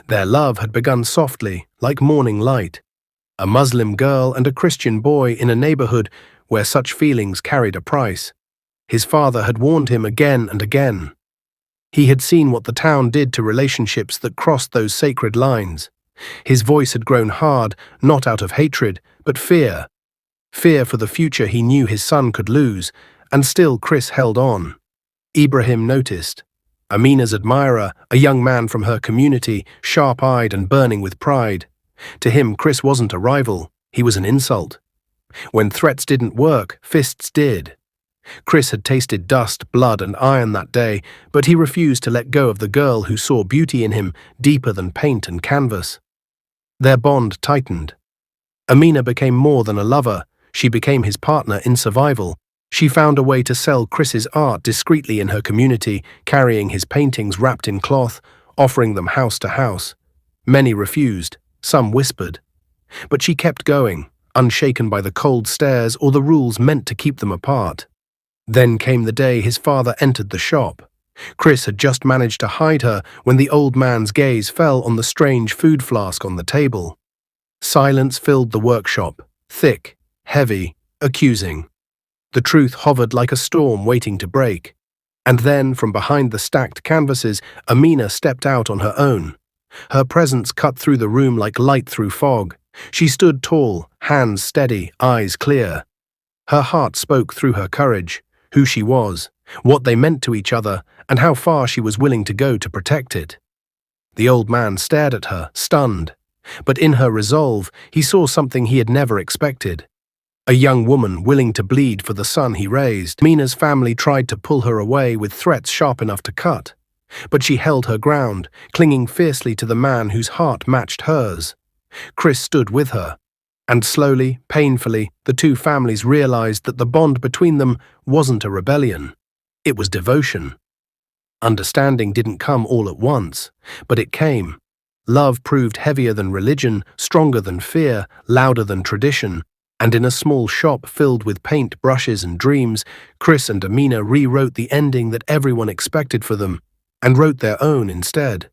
Their love had begun softly, like morning light. A Muslim girl and a Christian boy in a neighborhood where such feelings carried a price. His father had warned him again and again. He had seen what the town did to relationships that crossed those sacred lines. His voice had grown hard, not out of hatred, but fear. Fear for the future he knew his son could lose, and still Chris held on. Ibrahim noticed. Amina's admirer, a young man from her community, sharp-eyed and burning with pride. To him, Chris wasn't a rival, he was an insult. When threats didn't work, fists did. Chris had tasted dust, blood, and iron that day, but he refused to let go of the girl who saw beauty in him deeper than paint and canvas. Their bond tightened. Amina became more than a lover, she became his partner in survival. She found a way to sell Chris's art discreetly in her community, carrying his paintings wrapped in cloth, offering them house to house. Many refused, some whispered. But she kept going, unshaken by the cold stares or the rules meant to keep them apart. Then came the day his father entered the shop. Chris had just managed to hide her when the old man's gaze fell on the strange food flask on the table. Silence filled the workshop, thick, heavy, accusing. The truth hovered like a storm waiting to break. And then, from behind the stacked canvases, Amina stepped out on her own. Her presence cut through the room like light through fog. She stood tall, hands steady, eyes clear. Her heart spoke through her courage, who she was, what they meant to each other, and how far she was willing to go to protect it. The old man stared at her, stunned. But in her resolve, he saw something he had never expected. A young woman willing to bleed for the son he raised. Amina's family tried to pull her away with threats sharp enough to cut. But she held her ground, clinging fiercely to the man whose heart matched hers. Chris stood with her. And slowly, painfully, the two families realized that the bond between them wasn't a rebellion. It was devotion. Understanding didn't come all at once, but it came. Love proved heavier than religion, stronger than fear, louder than tradition. And in a small shop filled with paint, brushes, and dreams, Chris and Amina rewrote the ending that everyone expected for them, and wrote their own instead.